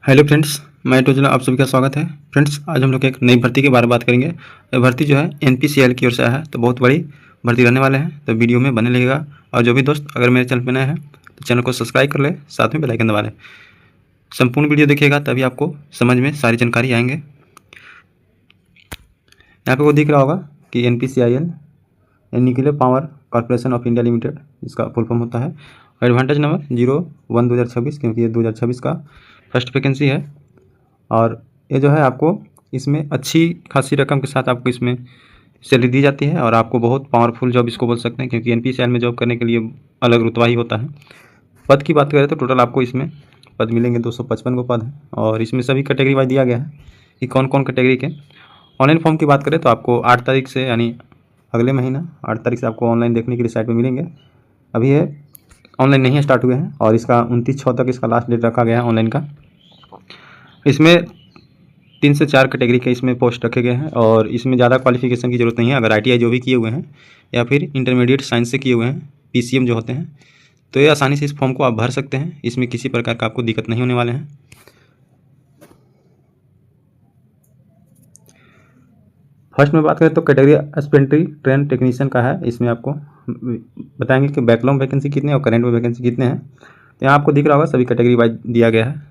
Hello friends, मैं टोजला आप सभी का स्वागत है। फ्रेंड्स, आज हम लोग एक नई भर्ती के बारे में बात करेंगे। ये भर्ती जो है एनपीसीएल की ओर से है, तो बहुत बड़ी भर्ती रहने वाले हैं, तो वीडियो में बने लगेगा। और जो भी दोस्त अगर मेरे चैनल पर नए हैं तो चैनल को सब्सक्राइब कर ले, साथ में बेल आइकन दबा लें। संपूर्ण वीडियो देखिएगा तभी आपको समझ में सारी जानकारी आएंगे। यहाँ पे वो दिख रहा होगा कि NPCIL nuclear power corporation of India limited, इसका फुल फॉर्म होता है। एडवांटेज नंबर 01/2026, क्योंकि ये 2026 का फर्स्ट वैकेंसी है। और ये जो है आपको इसमें अच्छी खासी रकम के साथ आपको इसमें सैलरी दी जाती है, और आपको बहुत पावरफुल जॉब इसको बोल सकते हैं, क्योंकि NPCIL में जॉब करने के लिए अलग रुतबा ही होता है। पद की बात करें तो टोटल आपको इसमें पद मिलेंगे 255 को पद है, और इसमें सभी कैटेगरी वाइज दिया गया है कि कौन कौन कैटेगरी के। ऑनलाइन फॉर्म की बात करें तो आपको 8 तारीख से, यानी अगले महीना 8 तारीख से आपको ऑनलाइन देखने के लिए साइट पर मिलेंगे। अभी ये ऑनलाइन नहीं स्टार्ट हुए हैं, और इसका 29/6 तक इसका लास्ट डेट रखा गया है ऑनलाइन का। इसमें 3 से 4 कैटेगरी के इसमें पोस्ट रखे गए हैं, और इसमें ज़्यादा क्वालिफिकेशन की ज़रूरत नहीं है। अगर ITI जो भी किए हुए हैं या फिर इंटरमीडिएट साइंस से किए हुए हैं, PCM जो होते हैं, तो ये आसानी से इस फॉर्म को आप भर सकते हैं। इसमें किसी प्रकार का आपको दिक्कत नहीं होने वाले हैं। फर्स्ट में बात करें तो कैटेगरी एस्पेंट्री ट्रेन टेक्नीशियन का है। इसमें आपको बताएंगे कि बैकलॉग वैकेंसी कितने और करेंट में वैकेंसी कितने हैं। तो यहाँ आपको दिख रहा होगा सभी कैटेगरी वाइज दिया गया है।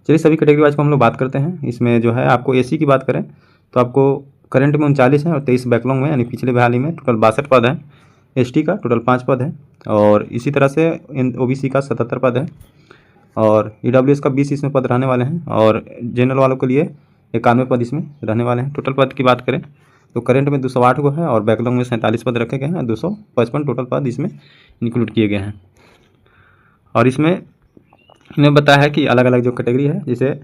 चलिए सभी कैटेगरी वाइज को हम लोग बात करते हैं। इसमें जो है आपको AC की बात करें तो आपको करंट में 39 है, और 23 बैकलॉग में, यानी पिछले बहाली में टोटल 62 पद है। ST का टोटल 5 पद है, और इसी तरह से OBC का 77 पद है, और EWS का 20 इसमें पद रहने वाले हैं, और जनरल वालों के लिए 91 पद इसमें रहने वाले हैं। टोटल पद की बात करें तो करंट में 208 को है, और बैकलॉग में 47 पद रखे गए हैं। 255 टोटल पद इसमें इंक्लूड किए गए हैं। और इसमें इन्हें बताया है कि अलग अलग जो कैटेगरी है, जैसे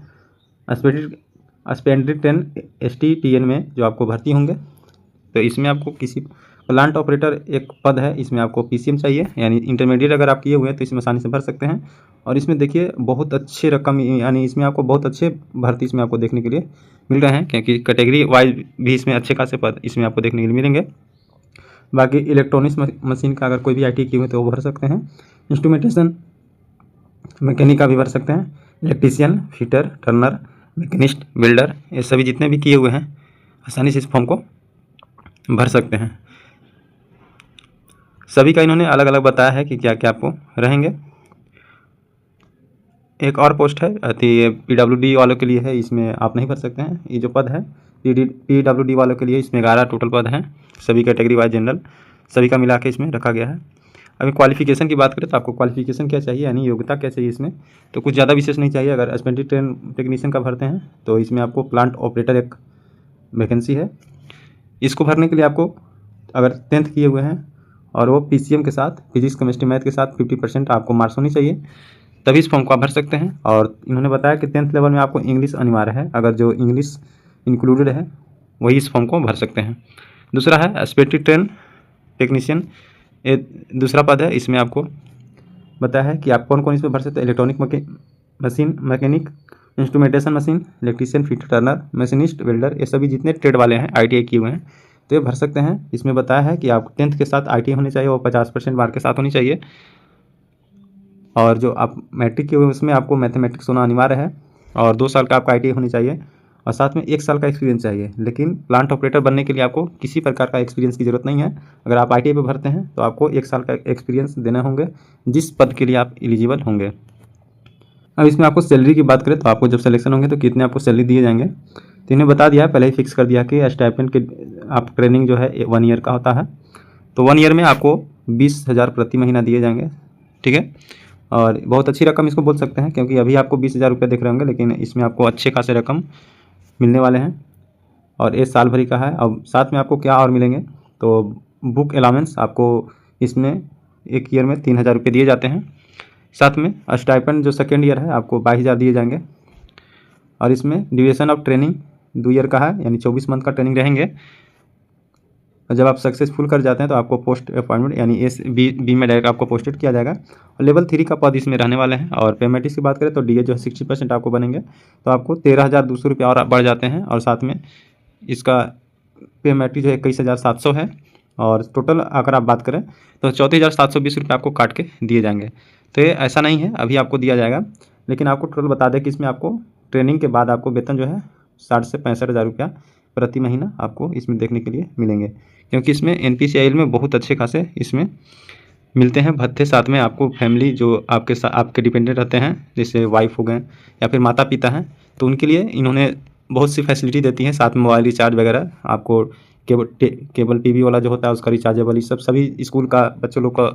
एस्पेंट्री ट्रेन STTN में जो आपको भर्ती होंगे, तो इसमें आपको किसी प्लांट ऑपरेटर एक पद है, इसमें आपको PCM चाहिए, यानी इंटरमीडिएट अगर आप किए हुए हैं तो इसमें आसानी से भर सकते हैं। और इसमें देखिए बहुत अच्छे रकम, यानी इसमें आपको बहुत अच्छे भर्ती इसमें आपको देखने के लिए मिल रहे हैं, क्योंकि कैटेगरी वाइज भी इसमें अच्छे खासे पद इसमें आपको देखने के लिए मिलेंगे। बाकी इलेक्ट्रॉनिक्स मशीन का अगर कोई भी IT किए हुए तो वो भर सकते हैं। इंस्ट्रूमेंटेशन मैकेनिक का भी भर सकते हैं। Electrician, fitter, Turner, machinist, builder, ये सभी जितने भी किए हुए हैं आसानी से इस फॉर्म को भर सकते हैं। सभी का इन्होंने अलग अलग बताया है कि क्या क्या आपको रहेंगे। एक और पोस्ट है ये PWD वालों के लिए है, इसमें आप नहीं भर सकते हैं। ये जो पद है PWD वालों के लिए, इसमें 11 टोटल पद हैं, सभी कैटेगरी वाइज जनरल सभी का मिला के इसमें रखा गया है। अभी क्वालिफिकेशन की बात करें तो आपको क्वालिफिकेशन क्या चाहिए, यानी योग्यता क्या चाहिए इसमें, तो कुछ ज़्यादा विशेष नहीं चाहिए। अगर एस्पेंट्री ट्रेन टेक्नीशियन का भरते हैं तो इसमें आपको प्लांट ऑपरेटर एक वैकेंसी है। इसको भरने के लिए आपको अगर 10th किए हुए हैं और वो PCM के साथ फिजिक्स, केमिस्ट्री, मैथ के साथ 50% आपको मार्क्स होनी चाहिए, तभी इस फॉर्म को आप भर सकते हैं। और इन्होंने बताया कि 10th लेवल में आपको इंग्लिश अनिवार्य है, अगर जो इंग्लिश इंक्लूडेड है वही इस फॉर्म को भर सकते हैं। दूसरा है एस्पेंट्री ट्रेन टेक्नीशियन, ये दूसरा पद है। इसमें आपको बताया है कि आप कौन कौन इसमें भर सकते हैं। Electronic machine mechanic, instrumentation machine, electrician, fitter, Turner, machinist, welder, ये सभी जितने ट्रेड वाले हैं ITI किए हुए हैं तो ये भर सकते हैं। इसमें बताया है कि आप 10th के साथ ITI होनी चाहिए, वो 50% मार्क के साथ होनी चाहिए। और जो आप मैट्रिक किए हुए उसमें आपको मैथमेटिक्स होना अनिवार्य है, और 2 साल का आपका ITI होनी चाहिए, और साथ में 1 साल का एक्सपीरियंस चाहिए। लेकिन प्लांट ऑपरेटर बनने के लिए आपको किसी प्रकार का एक्सपीरियंस की ज़रूरत नहीं है। अगर आप ITI पे भरते हैं तो आपको 1 साल का एक्सपीरियंस देना होंगे, जिस पद के लिए आप एलिजिबल होंगे। अब इसमें आपको सैलरी की बात करें तो आपको जब सिलेक्शन होंगे तो कितने आपको सैलरी दिए जाएंगे, तो इन्हें बता दिया है, पहले ही फिक्स कर दिया कि स्टाइपेंड के आप ट्रेनिंग जो है 1 ईयर का होता है, तो 1 ईयर में आपको 20,000 प्रति महीना दिए जाएंगे। ठीक है, और बहुत अच्छी रकम इसको बोल सकते हैं, क्योंकि अभी आपको 20,000 रुपये दिख रहे होंगे, लेकिन इसमें आपको अच्छे खासे रकम मिलने वाले हैं, और ये साल भरी का है। अब साथ में आपको क्या और मिलेंगे, तो बुक अलाउंस आपको इसमें 1 ईयर में 3,000 रुपये दिए जाते हैं। साथ में स्टाइपेंड जो सेकेंड ईयर है आपको 22,000 दिए जाएंगे। और इसमें ड्यूरेशन ऑफ ट्रेनिंग 2 ईयर का है, यानी 24 मंथ का ट्रेनिंग रहेंगे। और जब आप सक्सेसफुल कर जाते हैं तो आपको पोस्ट अपॉइंटमेंट, यानी SB में डायरेक्ट आपको पोस्टेड किया जाएगा, और लेवल 3 का पद इसमें रहने वाले हैं। और पेमेंट की बात करें तो DA जो है 60% आपको बनेंगे, तो आपको 13,200 रुपये और बढ़ जाते हैं। और साथ में इसका पेमेंट जो है 21,700 है, और टोटल अगर आप बात करें तो 34,720 रुपये आपको काट के दिए जाएंगे। तो ये ऐसा नहीं है अभी आपको दिया जाएगा, लेकिन आपको टोटल बता दें कि इसमें आपको ट्रेनिंग के बाद आपको वेतन जो है 60 से 65 हज़ार रुपया प्रति महीना आपको इसमें देखने के लिए मिलेंगे, क्योंकि इसमें NPCIL में बहुत अच्छे खासे इसमें मिलते हैं भत्ते। साथ में आपको फैमिली जो आपके डिपेंडेंट रहते हैं, जैसे वाइफ हो गए या फिर माता पिता हैं, तो उनके लिए इन्होंने बहुत सी फैसिलिटी देती हैं। साथ में मोबाइल रिचार्ज वगैरह, आपको केबल टीवी वाला जो होता है उसका रिचार्जेबल, ये सब सभी स्कूल का बच्चों लोग का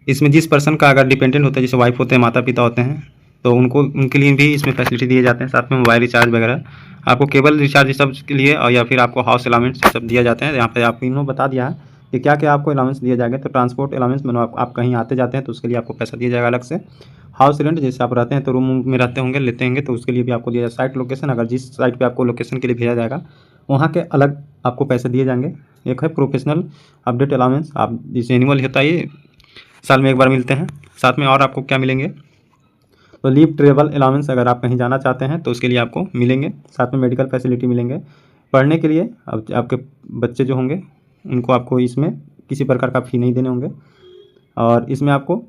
इसमें जिस पर्सन का अगर डिपेंडेंट होता है, जैसे वाइफ होते हैं, माता पिता होते हैं, तो उनके लिए भी इसमें फैसिलिटी दिए जाते हैं। साथ में मोबाइल रिचार्ज वगैरह, आपको केबल रिचार्ज ये सब के लिए, और या फिर आपको हाउस अलाउंस सब दिया जाते हैं। यहाँ पे आपको इन्होंने बता दिया है कि क्या क्या आपको अलाउंस दिया जाएगा। तो ट्रांसपोर्ट अलाउंस में आप कहीं आते जाते हैं तो उसके लिए आपको पैसा दिया जाएगा अलग से। हाउस रेंट, जैसे आप रहते हैं तो रूम में रहते होंगे, लेते होंगे, तो उसके लिए भी आपको दिया जाएगा। साइट लोकेशन, अगर जिस साइट पे आपको लोकेशन के लिए भेजा जाएगा वहाँ के अलग आपको पैसे दिए जाएंगे। एक है प्रोफेशनल अपडेट अलाउंस, आप जैसे एनुअल होता है, ये साल में एक बार मिलते हैं। साथ में और आपको क्या मिलेंगे, तो लीव ट्रेवल अलाउंस, अगर आप कहीं जाना चाहते हैं तो उसके लिए आपको मिलेंगे। साथ में मेडिकल फैसिलिटी मिलेंगे। पढ़ने के लिए अब आपके बच्चे जो होंगे उनको आपको इसमें किसी प्रकार का फ़ी नहीं देने होंगे। और इसमें आपको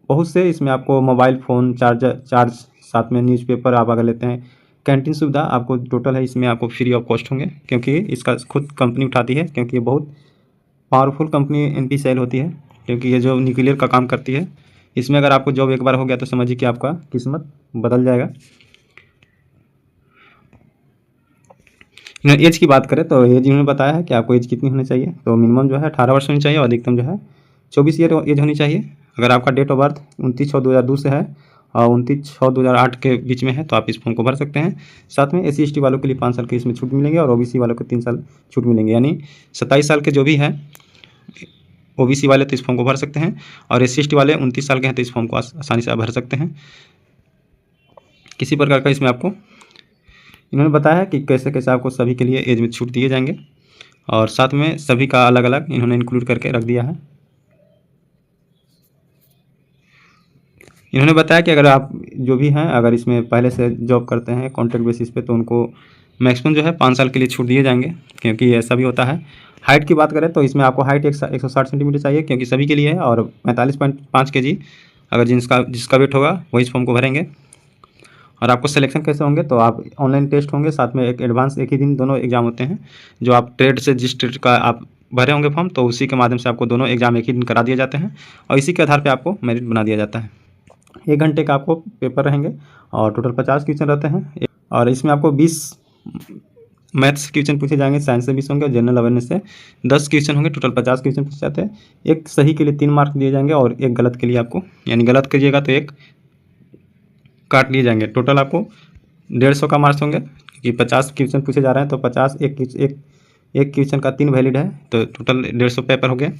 बहुत से इसमें आपको मोबाइल फ़ोन चार्ज, साथ में न्यूज़पेपर आप अगर लेते हैं, कैंटीन सुविधा आपको टोटल है इसमें आपको फ्री ऑफ कॉस्ट होंगे, क्योंकि इसका खुद कंपनी उठाती है, क्योंकि ये बहुत पावरफुल कंपनी NPCIL होती है, क्योंकि ये जो न्यूक्लियर का काम करती है। इसमें अगर आपको जॉब एक बार हो गया तो समझिए कि आपका किस्मत बदल जाएगा। एज की बात करें तो एज इन्होंने बताया है कि आपको एज कितनी होनी चाहिए, तो मिनिमम जो है 18 वर्ष होनी चाहिए और अधिकतम जो है 24 ईयर एज होनी चाहिए। अगर आपका डेट ऑफ बर्थ 29/6/2002 से है और 29/6/2008 के बीच में है तो आप इस फॉर्म को भर सकते हैं। साथ में SC ST वालों के लिए 5 साल की इसमें छूट मिलेंगे और OBC वालों को 3 साल छूट मिलेंगे, यानी 27 साल के जो भी है OBC वाले तो इस फॉर्म को भर सकते हैं, और SC ST वाले 29 साल के हैं तो इस फॉर्म को आसानी से आप भर सकते हैं। किसी प्रकार का इसमें आपको इन्होंने बताया है कि कैसे कैसे आपको सभी के लिए एज में छूट दिए जाएंगे, और साथ में सभी का अलग अलग इन्होंने इंक्लूड करके रख दिया है। इन्होंने बताया कि अगर आप जो भी हैं अगर इसमें पहले से जॉब करते हैं कॉन्ट्रैक्ट बेसिस पे, तो उनको मैक्सिमम जो है 5 साल के लिए छूट दिए जाएंगे, क्योंकि ऐसा भी होता है। हाइट की बात करें तो इसमें आपको हाइट 160 सेंटीमीटर चाहिए, क्योंकि सभी के लिए है, और 45.5 kg अगर जिसका वेट होगा वही इस फॉर्म को भरेंगे। और आपको सिलेक्शन कैसे होंगे, तो आप ऑनलाइन टेस्ट होंगे, साथ में एक एडवांस, एक ही दिन दोनों एग्जाम होते हैं। जो आप ट्रेड से जिस ट्रेड का आप भरे होंगे फॉर्म, तो उसी के माध्यम से आपको दोनों एग्जाम एक ही दिन करा दिए जाते हैं, और इसी के आधार पर आपको मेरिट बना दिया जाता है। 1 घंटे का आपको पेपर रहेंगे और टोटल 50 क्वेश्चन रहते हैं, और इसमें आपको 20 मैथ्स क्वेश्चन पूछे जाएंगे, साइंस से 20 होंगे, जनरल अवेयरनेस से 10 क्वेश्चन होंगे, टोटल 50 क्वेश्चन पूछे जाते हैं। एक सही के लिए 3 मार्क दिए जाएंगे और एक गलत के लिए आपको, यानी गलत करिएगा तो 1 काट लिए जाएंगे। टोटल आपको 150 का मार्क्स होंगे, क्योंकि 50 क्वेश्चन पूछे जा रहे हैं, तो 50 एक क्वेश्चन का 3 वैलिड है, तो टोटल 150 पेपर हो गया।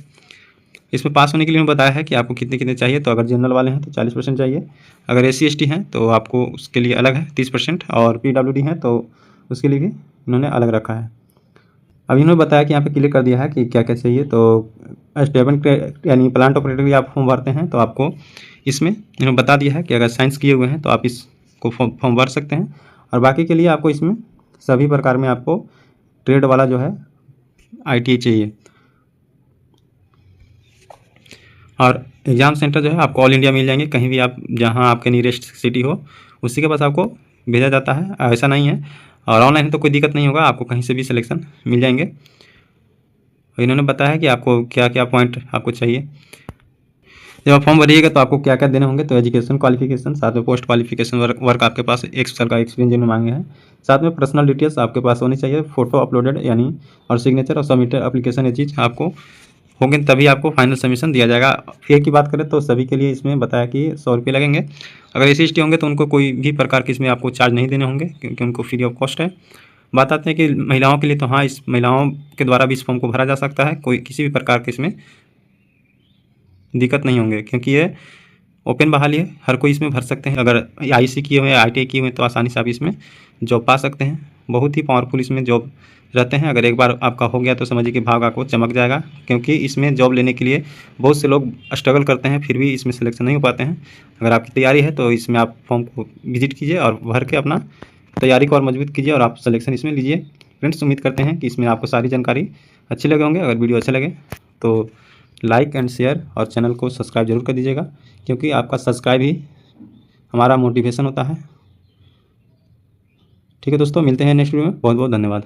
इसमें पास होने के लिए उन्होंने बताया है कि आपको कितने कितने चाहिए, तो अगर जनरल वाले हैं तो 40% चाहिए, अगर SC ST हैं तो आपको उसके लिए अलग है 30%, और PWD हैं तो उसके लिए भी इन्होंने अलग रखा है। अब इन्होंने बताया कि यहाँ पे क्लियर कर दिया है कि क्या क्या चाहिए। तो स्टेबल यानी प्लांट ऑपरेटर आप फॉर्म भरते हैं तो आपको इसमें इन्होंने बता दिया है कि अगर साइंस किए हुए हैं तो आप इसको फॉर्म भर सकते हैं, और बाकी के लिए आपको इसमें सभी प्रकार में आपको ट्रेड वाला जो है ITI चाहिए। और एग्ज़ाम सेंटर जो है आपको ऑल इंडिया मिल जाएंगे, कहीं भी आप जहाँ आपके नियरेस्ट सिटी हो उसी के पास आपको भेजा जाता है, ऐसा नहीं है। और ऑनलाइन तो कोई दिक्कत नहीं होगा, आपको कहीं से भी सिलेक्शन मिल जाएंगे। इन्होंने बताया है कि आपको क्या क्या पॉइंट आपको चाहिए। जब आप फॉर्म भरिएगा तो आपको क्या क्या देने होंगे, तो एजुकेशन क्वालिफिकेशन, साथ में पोस्ट क्वालिफिकेशन वर्क आपके पास 1 साल का एक्सपीरियंस जिन्होंने मांगे हैं। साथ में पर्सनल डिटेल्स आपके पास होनी चाहिए, फोटो अपलोडेड यानी, और सिग्नेचर और सबमिटेड एप्लीकेशन, ये चीज़ आपको होंगे तभी आपको फाइनल सबमिशन दिया जाएगा। फी की बात करें तो सभी के लिए इसमें बताया कि 100 रुपये लगेंगे। अगर SC ST होंगे तो उनको कोई भी प्रकार के इसमें आपको चार्ज नहीं देने होंगे, क्योंकि उनको फ्री ऑफ कॉस्ट है। बात आते हैं कि महिलाओं के लिए, तो हाँ, इस महिलाओं के द्वारा भी इस फॉर्म को भरा जा सकता है, कोई किसी भी प्रकार के इसमें दिक्कत नहीं होंगे, क्योंकि ये ओपन बहाली है, हर कोई इसमें भर सकते हैं। अगर IC किए हुए हैं, ITI किए हुए हैं तो आसानी से आप इसमें जॉब पा सकते हैं। बहुत ही पावरफुल इसमें जॉब रहते हैं। अगर एक बार आपका हो गया तो समझिए कि भाग आपको चमक जाएगा, क्योंकि इसमें जॉब लेने के लिए बहुत से लोग स्ट्रगल करते हैं, फिर भी इसमें सिलेक्शन नहीं हो पाते हैं। अगर आपकी तैयारी है तो इसमें आप फॉर्म को विजिट कीजिए और भर के अपना तैयारी को और मजबूत कीजिए, और आप सिलेक्शन इसमें लीजिए। फ्रेंड्स, उम्मीद करते हैं कि इसमें आपको सारी जानकारी अच्छी लगे होंगे। अगर वीडियो अच्छा लगे तो लाइक एंड शेयर और चैनल को सब्सक्राइब जरूर कर दीजिएगा, क्योंकि आपका सब्सक्राइब ही हमारा मोटिवेशन होता है। ठीक है दोस्तों, मिलते हैं नेक्स्ट वीडियो में। बहुत बहुत धन्यवाद।